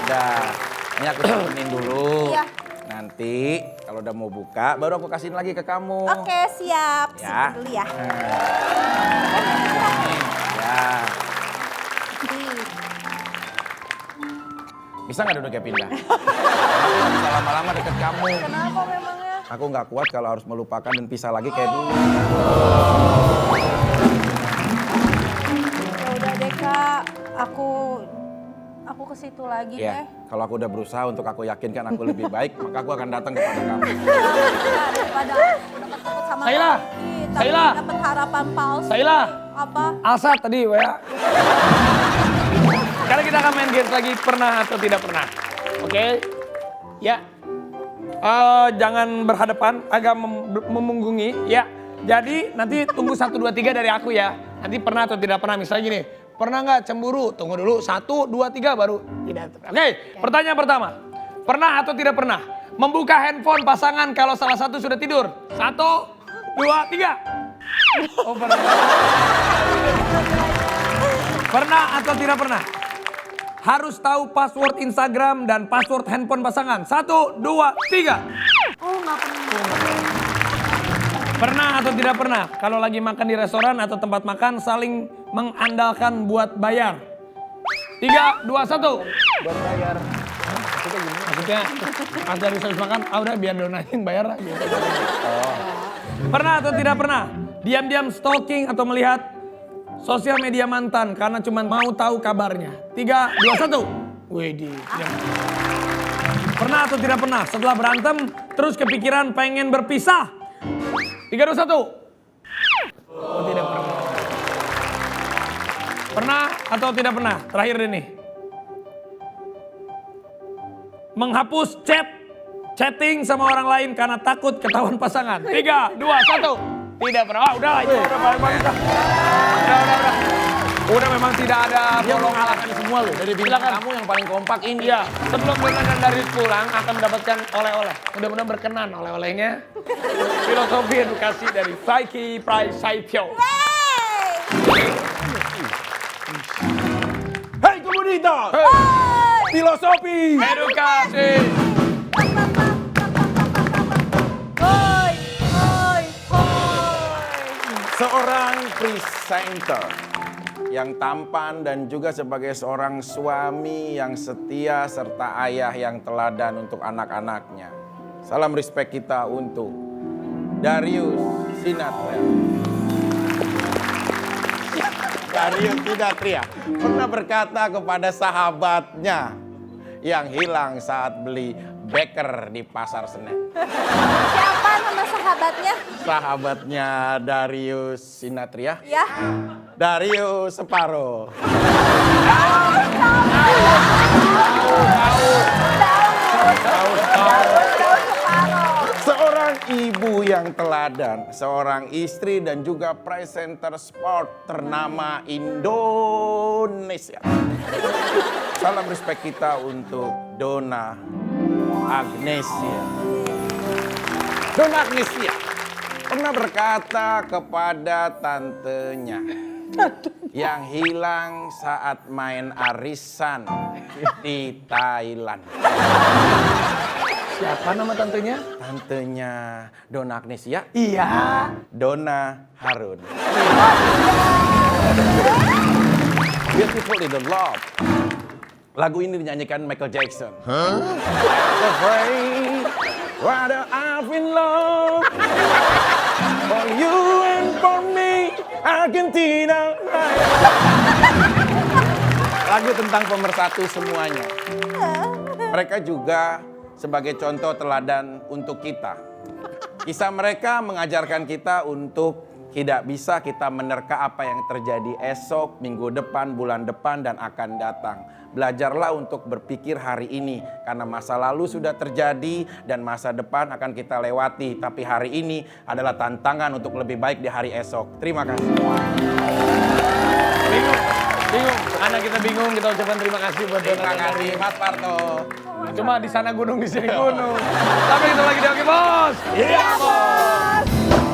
[SPEAKER 6] Udah, ini aku temenin dulu.
[SPEAKER 3] Iya.
[SPEAKER 6] Nanti kalau udah mau buka, baru aku kasihin lagi ke kamu.
[SPEAKER 3] Oke, siap.
[SPEAKER 6] Ya.
[SPEAKER 3] Simpen dulu ya.
[SPEAKER 6] Ya. Bisa nggak duduknya pindah? Aku nggak bisa lama-lama deket kamu.
[SPEAKER 3] Kenapa memangnya?
[SPEAKER 6] Aku nggak kuat kalau harus melupakan dan pisah lagi kayak dulu.
[SPEAKER 3] Ya udah deh Kak, aku ke situ lagi deh.
[SPEAKER 6] Ya, kalau aku udah berusaha untuk aku yakinkan aku lebih baik, maka aku akan datang kepada kamu.
[SPEAKER 3] Daripada aku deket-deket sama
[SPEAKER 1] Saila!
[SPEAKER 3] Kaki, tapi
[SPEAKER 1] Saila!
[SPEAKER 3] dapet harapan palsu.
[SPEAKER 1] Saila!
[SPEAKER 3] Apa?
[SPEAKER 1] Alsa tadi WA. Sekarang kita akan main games lagi, pernah atau tidak pernah. Oke? Ya. Jangan berhadapan, agak memunggungi. Ya. Jadi nanti tunggu 1, 2, 3 dari aku ya. Nanti pernah atau tidak pernah. Misalnya gini, pernah nggak cemburu? Tunggu dulu, 1, 2, 3 baru tidak. Oke, pertanyaan pertama. Pernah atau tidak pernah membuka handphone pasangan kalau salah satu sudah tidur? 1, 2, 3. Oh, pernah. Pernah atau tidak pernah? Harus tahu password Instagram dan password handphone pasangan. 1, 2, 3.
[SPEAKER 3] Oh nggak pernah.
[SPEAKER 1] Pernah atau tidak pernah? Kalau lagi makan di restoran atau tempat makan saling mengandalkan buat bayar. 3, 2, 1.
[SPEAKER 2] Buat bayar.
[SPEAKER 1] Maksudnya pas dari habis makan, udah biar donain bayar lah. Gitu. Pernah atau tidak pernah? Diam-diam stalking atau melihat sosial media mantan karena cuma mau tahu kabarnya. 3, 2, 1. Widih. Pernah atau tidak pernah? Setelah berantem terus kepikiran pengen berpisah. 3, 2, 1. Oh, tidak pernah. Pernah atau tidak pernah? Terakhir ini. Menghapus chatting sama orang lain karena takut ketahuan pasangan. 3, 2, 1. Tidak pernah. Oh, udah itu udah bagus. Udah. Udah memang tidak ada bolong halangan semua loh. Dari bintang kamu yang paling kompak ini. Iya, sebelum Dona dan Darius pulang akan mendapatkan oleh-oleh. Mudah-mudahan berkenan oleh-olehnya. Filosofi edukasi dari Psyche Price Saipyo.
[SPEAKER 6] Hai komunitas! Filosofi!
[SPEAKER 1] Edukasi!
[SPEAKER 3] Hoi.
[SPEAKER 6] Seorang presenter yang tampan dan juga sebagai seorang suami yang setia serta ayah yang teladan untuk anak-anaknya. Salam respect kita untuk Darius Sinathrya. Darius Sinathrya pernah berkata kepada sahabatnya yang hilang saat beli beker di Pasar Senen.
[SPEAKER 3] Siapa nama sahabatnya?
[SPEAKER 6] Sahabatnya Darius Sinathrya.
[SPEAKER 3] Ya.
[SPEAKER 6] Darius Separo. Seorang ibu yang teladan, seorang istri dan juga presenter sport ternama Indonesia. Salam respect kita untuk Donna Agnesia. Donna Agnesia pernah berkata kepada tantenya yang hilang saat main arisan di Thailand.
[SPEAKER 1] Siapa nama tantenya?
[SPEAKER 6] Tantenya Donna Agnesia,
[SPEAKER 1] Iya.
[SPEAKER 6] Donna Harun. Beautiful Little Love. Lagu ini dinyanyikan Michael Jackson. Afraid, rather I'm in love. For you and for me, Argentina. Lagu tentang pemersatu semuanya. Mereka juga sebagai contoh teladan untuk kita. Kisah mereka mengajarkan kita untuk tidak bisa kita menerka apa yang terjadi esok, minggu depan, bulan depan, dan akan datang. Belajarlah untuk berpikir hari ini, karena masa lalu sudah terjadi dan masa depan akan kita lewati. Tapi hari ini adalah tantangan untuk lebih baik di hari esok. Terima kasih.
[SPEAKER 1] Bingung. Karena kita bingung, kita ucapkan terima kasih buat Donna.
[SPEAKER 6] Terima kasih Mas Parto.
[SPEAKER 1] Cuma di sana gunung, di sini gunung. Sampai ketemu lagi di Oke Bos.
[SPEAKER 6] Iya.